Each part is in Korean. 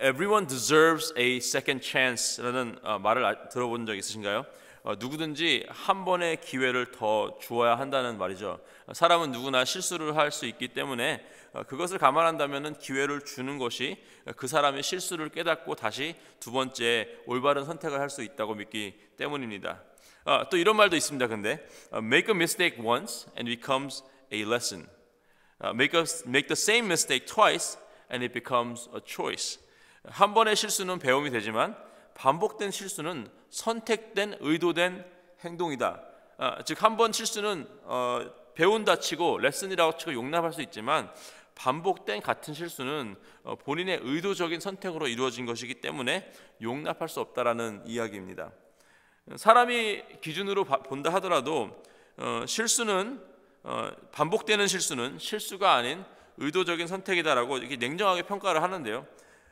Everyone deserves a second chance라는 말을 들어본 적 있으신가요? 누구든지 한 번의 기회를 더 주어야 한다는 말이죠. 사람은 누구나 실수를 할 수 있기 때문에 그것을 감안한다면 기회를 주는 것이 그 사람의 실수를 깨닫고 다시 두 번째 올바른 선택을 할 수 있다고 믿기 때문입니다. 또 이런 말도 있습니다. 근데 make a mistake once and it becomes a lesson. Make the same mistake twice and it becomes a choice. 한 번의 실수는 배움이 되지만 반복된 실수는 선택된 의도된 행동이다. 즉 한 번 실수는 배운다 치고 레슨이라고 치고 용납할 수 있지만 반복된 같은 실수는 본인의 의도적인 선택으로 이루어진 것이기 때문에 용납할 수 없다라는 이야기입니다. 사람이 기준으로 본다 하더라도 반복되는 실수는 실수가 아닌 의도적인 선택이다라고 이렇게 냉정하게 평가를 하는데요.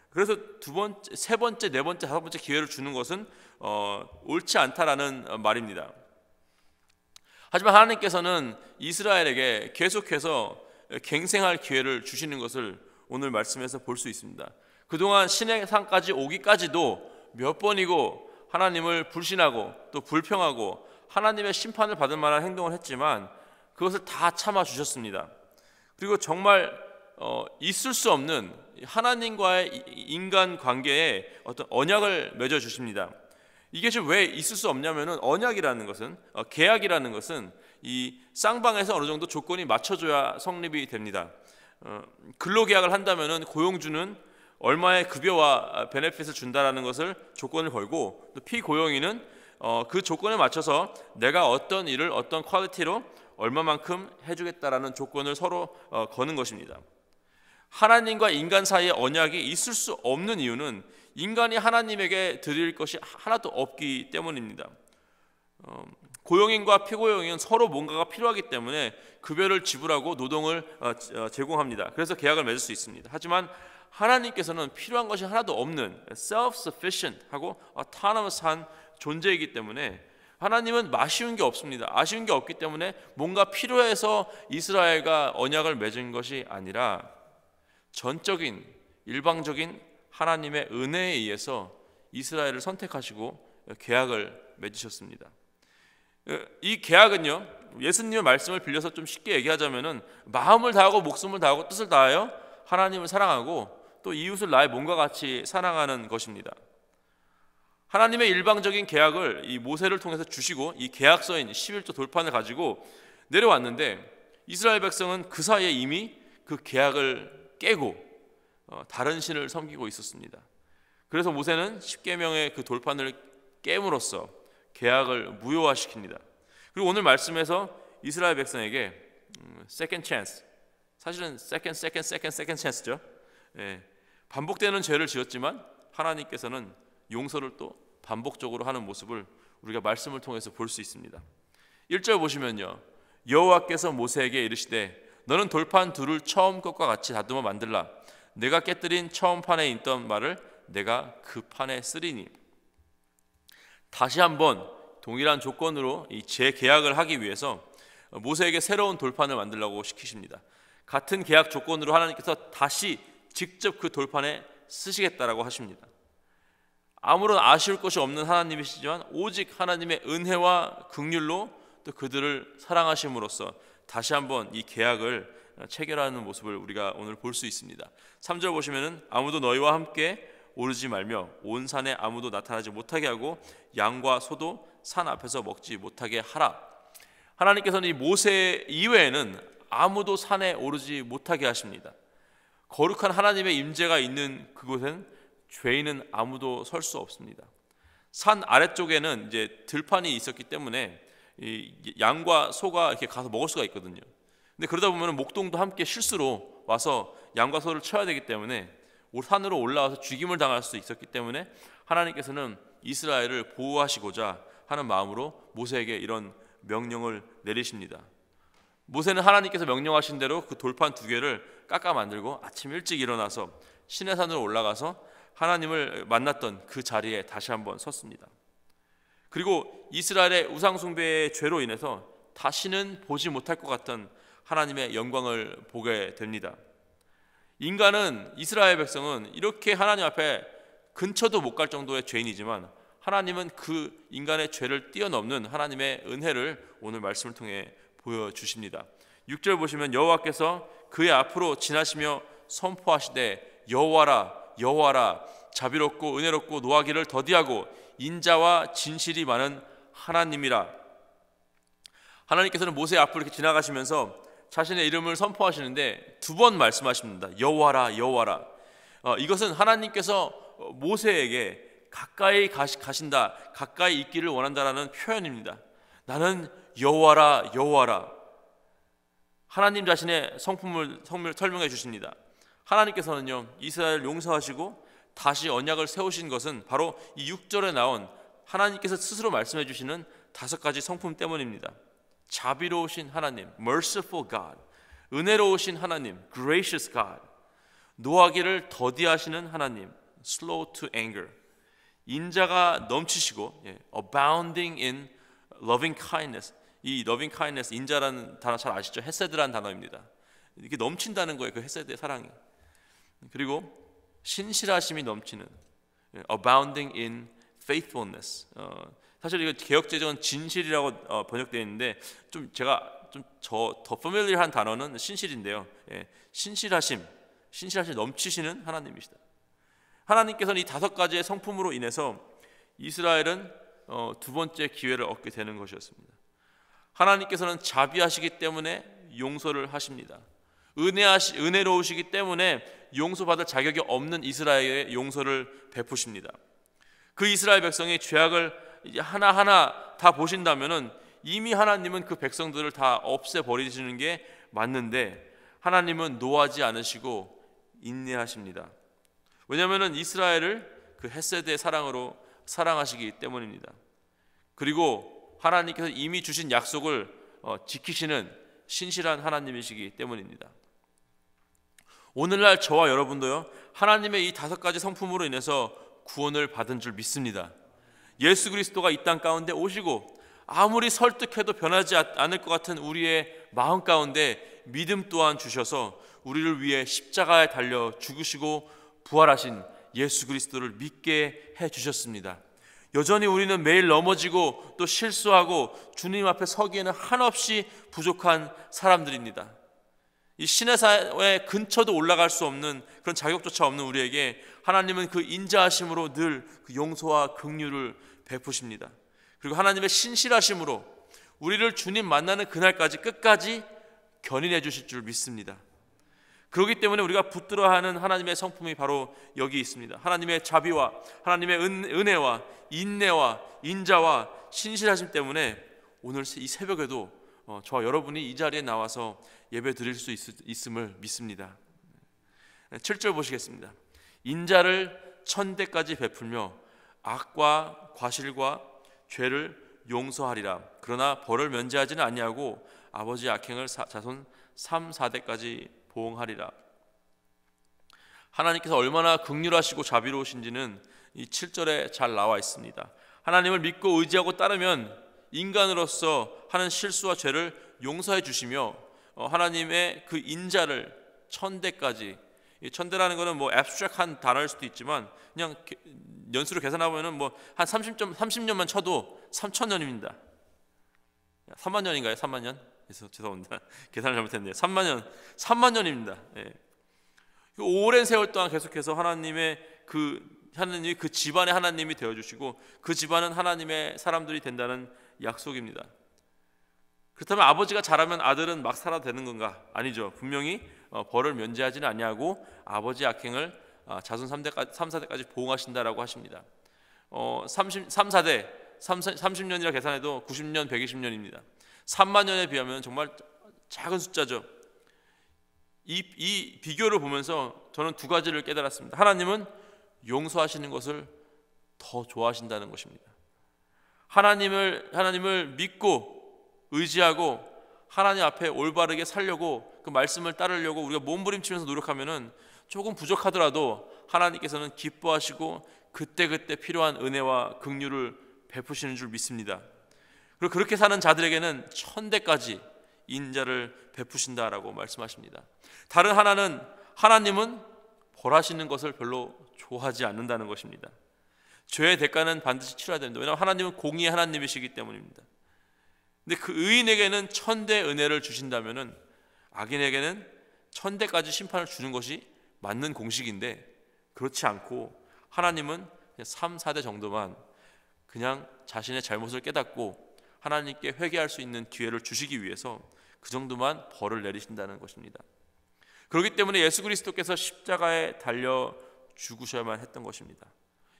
그래서 두 번째, 세 번째, 네 번째, 다섯 번째 기회를 주는 것은 옳지 않다라는 말입니다. 하지만 하나님께서는 이스라엘에게 계속해서 갱생할 기회를 주시는 것을 오늘 말씀에서 볼 수 있습니다. 그동안 신의 상까지 오기까지도 몇 번이고 하나님을 불신하고 또 불평하고 하나님의 심판을 받을 만한 행동을 했지만 그것을 다 참아 주셨습니다. 그리고 정말 있을 수 없는 하나님과의 인간 관계에 어떤 언약을 맺어 주십니다. 이게 지금 왜 있을 수 없냐면은 언약이라는 것은 계약이라는 것은 이 쌍방에서 어느 정도 조건이 맞춰줘야 성립이 됩니다. 근로계약을 한다면은 고용주는 얼마의 급여와 베네핏을 준다라는 것을 조건을 걸고 또 피고용인은 그 조건에 맞춰서 내가 어떤 일을 어떤 퀄리티로 얼마만큼 해주겠다라는 조건을 서로 거는 것입니다. 하나님과 인간 사이의 언약이 있을 수 없는 이유는 인간이 하나님에게 드릴 것이 하나도 없기 때문입니다. 고용인과 피고용인 서로 뭔가가 필요하기 때문에 급여를 지불하고 노동을 제공합니다. 그래서 계약을 맺을 수 있습니다. 하지만 하나님께서는 필요한 것이 하나도 없는 self-sufficient 하고 autonomous한 존재이기 때문에 하나님은 아쉬운 게 없습니다. 아쉬운 게 없기 때문에 뭔가 필요해서 이스라엘과 언약을 맺은 것이 아니라 전적인 일방적인 하나님의 은혜에 의해서 이스라엘을 선택하시고 계약을 맺으셨습니다. 이 계약은요, 예수님의 말씀을 빌려서 좀 쉽게 얘기하자면은 마음을 다하고 목숨을 다하고 뜻을 다하여 하나님을 사랑하고 또 이웃을 나의 몸과 같이 사랑하는 것입니다. 하나님의 일방적인 계약을 이 모세를 통해서 주시고 이 계약서인 11조 돌판을 가지고 내려왔는데 이스라엘 백성은 그 사이에 이미 그 계약을 깨고 다른 신을 섬기고 있었습니다. 그래서 모세는 십계명의 그 돌판을 깨므로써 계약을 무효화시킵니다. 그리고 오늘 말씀에서 이스라엘 백성에게 second chance, 사실은 second chance죠. 반복되는 죄를 지었지만 하나님께서는 용서를 또 반복적으로 하는 모습을 우리가 말씀을 통해서 볼 수 있습니다. 1절 보시면요, 여호와께서 모세에게 이르시되 너는 돌판 둘을 처음 것과 같이 다듬어 만들라. 내가 깨뜨린 처음 판에 있던 말을 내가 그 판에 쓰리니. 다시 한번 동일한 조건으로 이 재계약을 하기 위해서 모세에게 새로운 돌판을 만들라고 시키십니다. 같은 계약 조건으로 하나님께서 다시 직접 그 돌판에 쓰시겠다라고 하십니다. 아무런 아쉬울 것이 없는 하나님이시지만 오직 하나님의 은혜와 긍휼로 또 그들을 사랑하심으로써 다시 한번 이 계약을 체결하는 모습을 우리가 오늘 볼 수 있습니다. 3절 보시면은 아무도 너희와 함께 오르지 말며 온 산에 아무도 나타나지 못하게 하고 양과 소도 산 앞에서 먹지 못하게 하라. 하나님께서는 이 모세 이외에는 아무도 산에 오르지 못하게 하십니다. 거룩한 하나님의 임재가 있는 그곳엔 죄인은 아무도 설 수 없습니다. 산 아래쪽에는 이제 들판이 있었기 때문에 이 양과 소가 이렇게 가서 먹을 수가 있거든요. 근데 그러다 보면 목동도 함께 실수로 와서 양과 소를 쳐야 되기 때문에 산으로 올라와서 죽임을 당할 수 있었기 때문에 하나님께서는 이스라엘을 보호하시고자 하는 마음으로 모세에게 이런 명령을 내리십니다. 모세는 하나님께서 명령하신 대로 그 돌판 두 개를 깎아 만들고 아침 일찍 일어나서 시내산으로 올라가서 하나님을 만났던 그 자리에 다시 한번 섰습니다. 그리고 이스라엘의 우상숭배의 죄로 인해서 다시는 보지 못할 것 같던 하나님의 영광을 보게 됩니다. 인간은, 이스라엘 백성은 이렇게 하나님 앞에 근처도 못 갈 정도의 죄인이지만 하나님은 그 인간의 죄를 뛰어넘는 하나님의 은혜를 오늘 말씀을 통해 보여주십니다. 6절 보시면 여호와께서 그의 앞으로 지나시며 선포하시되 여호와라 여호와라 자비롭고 은혜롭고 노하기를 더디하고 인자와 진실이 많은 하나님이라. 하나님께서는 모세의 앞으로 이렇게 지나가시면서 자신의 이름을 선포하시는데 두 번 말씀하십니다. 여호와라 여호와라. 이것은 하나님께서 모세에게 가까이 가신다, 가까이 있기를 원한다라는 표현입니다. 나는 여호와라 여호와라. 하나님 자신의 성품을 설명해 주십니다. 하나님께서는요, 이스라엘 용서하시고 다시 언약을 세우신 것은 바로 이 6절에 나온 하나님께서 스스로 말씀해 주시는 5가지 성품 때문입니다. 자비로우신 하나님, merciful God, 은혜로우신 하나님, gracious God, 노하기를 더디하시는 하나님, slow to anger, 인자가 넘치시고 abounding in loving kindness. 이 loving kindness, 인자라는 단어 잘 아시죠? 헤세드라는 단어입니다. 이게 넘친다는 거예요, 그 헤세드의 사랑이. 그리고 신실하심이 넘치는 abounding in faithfulness. 사실 이거 개역제적은 진실이라고 번역되어 있는데 제가 더 familiar한 단어는 신실인데요. 신실하심 넘치시는 하나님이시다. 하나님께서는 이 5가지의 성품으로 인해서 이스라엘은 두 번째 기회를 얻게 되는 것이었습니다. 하나님께서는 자비하시기 때문에 용서를 하십니다. 은혜로우시기 때문에 용서받을 자격이 없는 이스라엘에 용서를 베푸십니다. 그 이스라엘 백성의 죄악을 이제 하나하나 다 보신다면은 이미 하나님은 그 백성들을 다 없애버리시는 게 맞는데 하나님은 노하지 않으시고 인내하십니다. 왜냐하면 이스라엘을 그 헤세드의 사랑으로 사랑하시기 때문입니다. 그리고 하나님께서 이미 주신 약속을 지키시는 신실한 하나님이시기 때문입니다. 오늘날 저와 여러분도요, 하나님의 이 5가지 성품으로 인해서 구원을 받은 줄 믿습니다. 예수 그리스도가 이 땅 가운데 오시고 아무리 설득해도 변하지 않을 것 같은 우리의 마음 가운데 믿음 또한 주셔서 우리를 위해 십자가에 달려 죽으시고 부활하신 예수 그리스도를 믿게 해주셨습니다. 여전히 우리는 매일 넘어지고 또 실수하고 주님 앞에 서기에는 한없이 부족한 사람들입니다. 이 신의 사회 근처도 올라갈 수 없는 그런 자격조차 없는 우리에게 하나님은 그 인자하심으로 늘 그 용서와 긍휼을 베푸십니다. 그리고 하나님의 신실하심으로 우리를 주님 만나는 그날까지 끝까지 견인해 주실 줄 믿습니다. 그렇기 때문에 우리가 붙들어야 하는 하나님의 성품이 바로 여기 있습니다. 하나님의 자비와 하나님의 은혜와 인내와 인자와 신실하심 때문에 오늘 이 새벽에도 저와 여러분이 이 자리에 나와서 예배 드릴 수 있음을 믿습니다. 7절 보시겠습니다. 인자를 천대까지 베풀며 악과 과실과 죄를 용서하리라. 그러나 벌을 면제하지는 아니하고 아버지의 악행을 자손 3, 4대까지 보응하리라. 하나님께서 얼마나 긍휼하시고 자비로우신지는 이 7절에 잘 나와 있습니다. 하나님을 믿고 의지하고 따르면 인간으로서 하는 실수와 죄를 용서해 주시며 하나님의 그 인자를 천대까지, 천대라는 것은 뭐 앱스트랙한 단어일 수도 있지만 그냥 연수로 계산하면은 뭐 한 30년만 쳐도 3,000년입니다. 3만 년인가요? 3만 년? 그래서 죄송합니다. 계산을 잘못했네요. 3만 년입니다. 예. 오랜 세월 동안 계속해서 하나님이 그 집안의 하나님이 되어 주시고 그 집안은 하나님의 사람들이 된다는 약속입니다. 그렇다면 아버지가 잘하면 아들은 막 살아도 되는 건가? 아니죠. 분명히 벌을 면제하지는 아니하고 아버지의 악행을 자손 3, 4대까지 보응하신다라고 하십니다. 30년이라 계산해도 90년, 120년입니다. 3만 년에 비하면 정말 작은 숫자죠. 이 비교를 보면서 저는 2가지를 깨달았습니다. 하나님은 용서하시는 것을 더 좋아하신다는 것입니다. 하나님을 믿고 의지하고 하나님 앞에 올바르게 살려고 그 말씀을 따르려고 우리가 몸부림치면서 노력하면은 조금 부족하더라도 하나님께서는 기뻐하시고 그때그때 필요한 은혜와 긍휼을 베푸시는 줄 믿습니다. 그리고 그렇게 사는 자들에게는 천대까지 인자를 베푸신다라고 말씀하십니다. 다른 하나는 하나님은 벌하시는 것을 별로 좋아하지 않는다는 것입니다. 죄의 대가는 반드시 치러야 됩니다. 왜냐하면 하나님은 공의의 하나님이시기 때문입니다. 근데 그 의인에게는 천대 은혜를 주신다면은 악인에게는 천대까지 심판을 주는 것이 맞는 공식인데, 그렇지 않고 하나님은 그냥 3, 4대 정도만 그냥 자신의 잘못을 깨닫고 하나님께 회개할 수 있는 기회를 주시기 위해서 그 정도만 벌을 내리신다는 것입니다. 그렇기 때문에 예수 그리스도께서 십자가에 달려 죽으셔야만 했던 것입니다.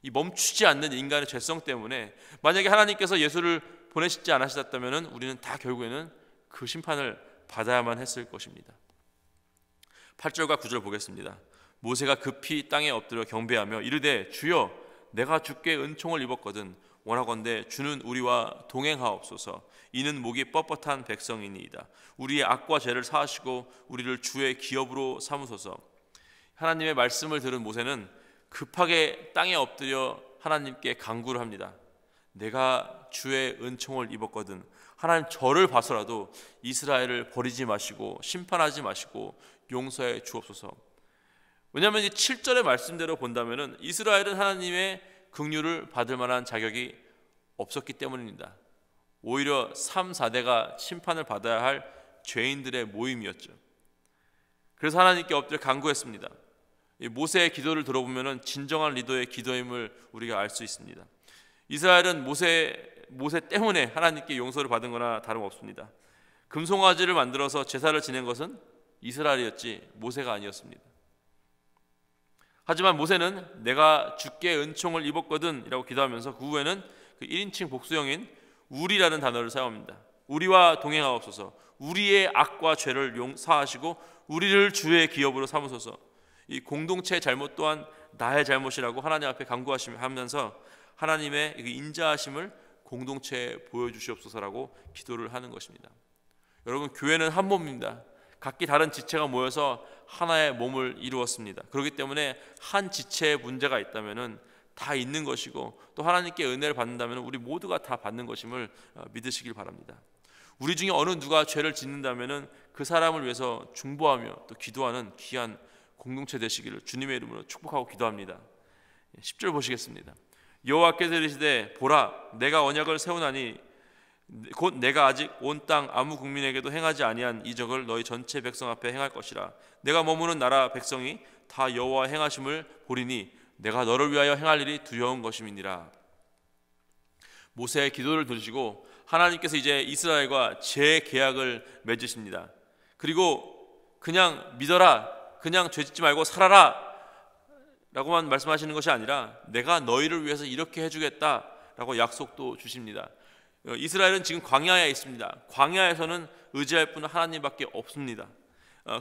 이 멈추지 않는 인간의 죄성 때문에 만약에 하나님께서 예수를 보내시지 않으셨다면 우리는 다 결국에는 그 심판을 받아야만 했을 것입니다. 8절과 9절 보겠습니다. 모세가 급히 땅에 엎드려 경배하며 이르되 주여 내가 주께 은총을 입었거든 원하건대 주는 우리와 동행하옵소서. 이는 목이 뻣뻣한 백성이니이다. 우리의 악과 죄를 사하시고 우리를 주의 기업으로 삼으소서. 하나님의 말씀을 들은 모세는 급하게 땅에 엎드려 하나님께 간구를 합니다. 내가 주의 은총을 입었거든 하나님 저를 봐서라도 이스라엘을 버리지 마시고 심판하지 마시고 용서해 주옵소서. 왜냐하면 이 7절의 말씀대로 본다면 이스라엘은 하나님의 긍휼을 받을 만한 자격이 없었기 때문입니다. 오히려 3, 4대가 심판을 받아야 할 죄인들의 모임이었죠. 그래서 하나님께 엎드려 간구했습니다. 모세의 기도를 들어보면 진정한 리더의 기도임을 우리가 알 수 있습니다. 이스라엘은 모세 때문에 하나님께 용서를 받은 거나 다름없습니다. 금송아지를 만들어서 제사를 지낸 것은 이스라엘이었지 모세가 아니었습니다. 하지만 모세는 내가 주께 은총을 입었거든 이라고 기도하면서 그 후에는 그 1인칭 복수형인 우리라는 단어를 사용합니다. 우리와 동행하옵소서. 우리의 악과 죄를 용서하시고 우리를 주의 기업으로 삼으소서. 이 공동체의 잘못 또한 나의 잘못이라고 하나님 앞에 간구하면서 하나님의 인자하심을 공동체에 보여주시옵소서라고 기도를 하는 것입니다. 여러분, 교회는 한 몸입니다. 각기 다른 지체가 모여서 하나의 몸을 이루었습니다. 그렇기 때문에 한 지체에 문제가 있다면 다 있는 것이고 또 하나님께 은혜를 받는다면 우리 모두가 다 받는 것임을 믿으시길 바랍니다. 우리 중에 어느 누가 죄를 짓는다면 그 사람을 위해서 중보하며 또 기도하는 귀한 공동체 되시기를 주님의 이름으로 축복하고 기도합니다. 10절 보시겠습니다. 여호와께서 이르시되 보라 내가 언약을 세우나니 곧 내가 아직 온 땅 아무 국민에게도 행하지 아니한 이적을 너희 전체 백성 앞에 행할 것이라. 내가 머무는 나라 백성이 다 여호와 행하심을 보리니 내가 너를 위하여 행할 일이 두려운 것임이니라. 모세의 기도를 들으시고 하나님께서 이제 이스라엘과 재계약을 맺으십니다. 그리고 그냥 믿어라, 그냥 죄짓지 말고 살아라 라고만 말씀하시는 것이 아니라 내가 너희를 위해서 이렇게 해주겠다 라고 약속도 주십니다. 이스라엘은 지금 광야에 있습니다. 광야에서는 의지할 분은 하나님밖에 없습니다.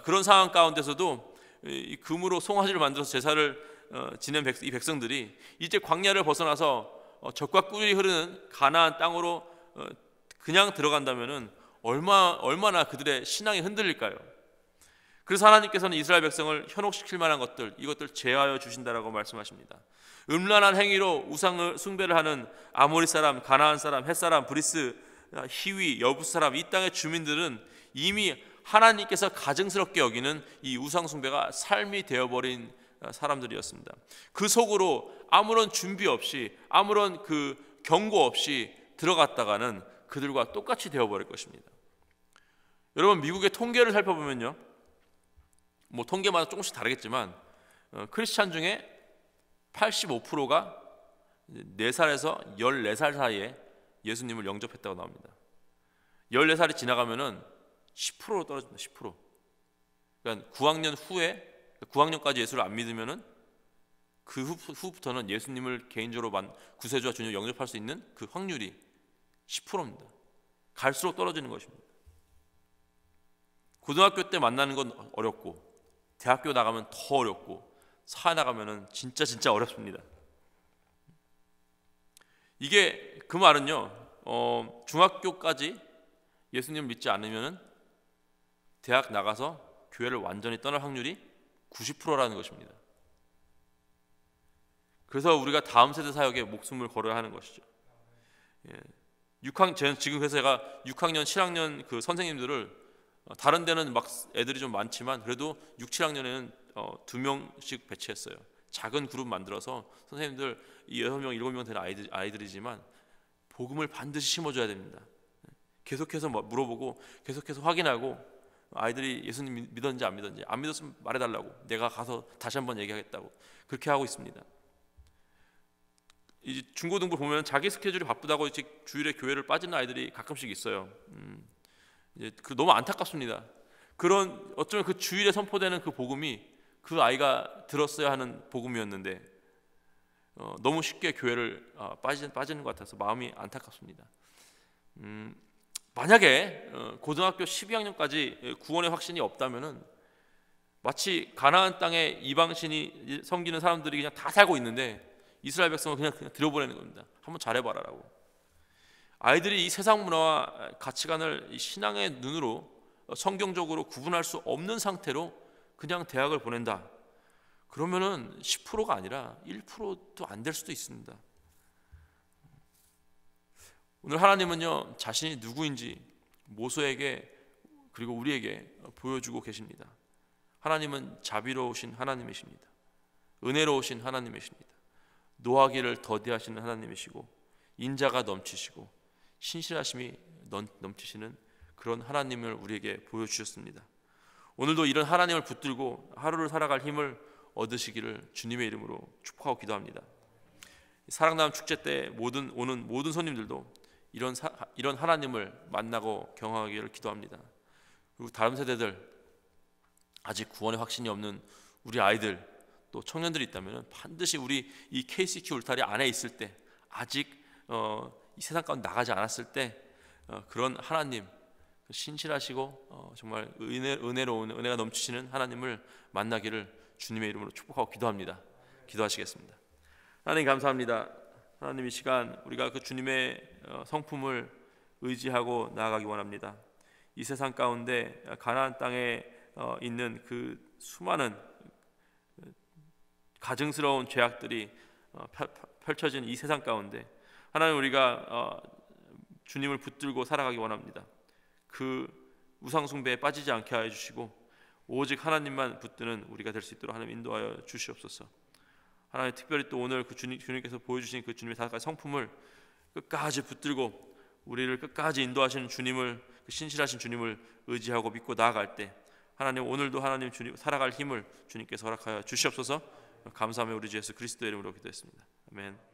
그런 상황 가운데서도 이 금으로 송아지를 만들어서 제사를 지낸 이 백성들이 이제 광야를 벗어나서 젖과 꿀이 흐르는 가나안 땅으로 그냥 들어간다면은 얼마나 그들의 신앙이 흔들릴까요? 그래서 하나님께서는 이스라엘 백성을 현혹시킬 만한 것들, 이것들 제하여 주신다라고 말씀하십니다. 음란한 행위로 우상을 숭배를 하는 아모리 사람, 가나안 사람, 헷 사람, 브리스, 히위, 여부스 사람, 이 땅의 주민들은 이미 하나님께서 가증스럽게 여기는 이 우상 숭배가 삶이 되어버린 사람들이었습니다. 그 속으로 아무런 준비 없이, 아무런 그 경고 없이 들어갔다가는 그들과 똑같이 되어버릴 것입니다. 여러분, 미국의 통계를 살펴보면요, 뭐 통계마다 조금씩 다르겠지만 크리스찬 중에 85%가 4살에서 14살 사이에 예수님을 영접했다고 나옵니다. 14살이 지나가면은 10%로 떨어집니다. 10%. 그러니까 9학년 후에 9학년까지 예수를 안 믿으면은 그 후부터는 예수님을 개인적으로 구세주와 주님을 영접할 수 있는 그 확률이 10%입니다. 갈수록 떨어지는 것입니다. 고등학교 때 만나는 건 어렵고 대학교 나가면 더 어렵고 사회 나가면은 진짜 어렵습니다. 이게 그 말은요, 중학교까지 예수님을 믿지 않으면은 대학 나가서 교회를 완전히 떠날 확률이 90%라는 것입니다. 그래서 우리가 다음 세대 사역에 목숨을 걸어야 하는 것이죠. 지금 그래서 제가 6학년, 7학년 그 선생님들을 다른 데는 막 애들이 좀 많지만 그래도 6, 7학년에는 2명씩 배치했어요. 작은 그룹 만들어서 선생님들 이 6명, 7명 되는 아이들이지만 복음을 반드시 심어줘야 됩니다. 계속해서 물어보고 계속해서 확인하고 아이들이 예수님 믿었는지 안 믿었는지, 안 믿었으면 말해달라고, 내가 가서 다시 한번 얘기하겠다고 그렇게 하고 있습니다. 이제 중고등부 보면 자기 스케줄이 바쁘다고 주일에 교회를 빠지는 아이들이 가끔씩 있어요. 이제 너무 안타깝습니다. 그런 어쩌면 그 주일에 선포되는 그 복음이 그 아이가 들었어야 하는 복음이었는데 너무 쉽게 교회를 빠지는 것 같아서 마음이 안타깝습니다. 만약에 고등학교 12학년까지 구원의 확신이 없다면은 마치 가나안 땅에 이방신이 섬기는 사람들이 그냥 다 살고 있는데 이스라엘 백성을 그냥 들여보내는 겁니다. 한번 잘해봐라라고. 아이들이 이 세상 문화와 가치관을 이 신앙의 눈으로 성경적으로 구분할 수 없는 상태로 그냥 대학을 보낸다. 그러면은 10%가 아니라 1%도 안 될 수도 있습니다. 오늘 하나님은요, 자신이 누구인지 모세에게 그리고 우리에게 보여주고 계십니다. 하나님은 자비로우신 하나님이십니다. 은혜로우신 하나님이십니다. 노하기를 더디하시는 하나님이시고 인자가 넘치시고 신실하심이 넘치시는 그런 하나님을 우리에게 보여주셨습니다. 오늘도 이런 하나님을 붙들고 하루를 살아갈 힘을 얻으시기를 주님의 이름으로 축복하고 기도합니다. 사랑나눔 축제 때 오는 모든 손님들도 이런 하나님을 만나고 경험하기를 기도합니다. 그리고 다른 세대들, 아직 구원의 확신이 없는 우리 아이들 또 청년들이 있다면 반드시 우리 이 KCQ 울타리 안에 있을 때, 아직 이 세상 가운데 나가지 않았을 때 그런 하나님, 신실하시고 정말 은혜로운 은혜가 넘치시는 하나님을 만나기를 주님의 이름으로 축복하고 기도합니다. 기도하시겠습니다. 하나님 감사합니다. 하나님 이 시간 우리가 그 주님의 성품을 의지하고 나아가기 원합니다. 이 세상 가운데 가나안 땅에 있는 그 수많은 가증스러운 죄악들이 펼쳐진 이 세상 가운데 하나님 우리가 주님을 붙들고 살아가기 원합니다. 그 우상 숭배에 빠지지 않게 하여 주시고 오직 하나님만 붙드는 우리가 될 수 있도록 하나님 인도하여 주시옵소서. 하나님 특별히 또 오늘 그 주님께서 보여주신 그 주님의 5가지 성품을 끝까지 붙들고 우리를 끝까지 인도하시는 주님을, 그 신실하신 주님을 의지하고 믿고 나아갈 때 하나님 오늘도 하나님 주님 살아갈 힘을 주님께서 허락하여 주시옵소서. 감사하며 우리 주 예수 그리스도의 이름으로 기도했습니다. 아멘.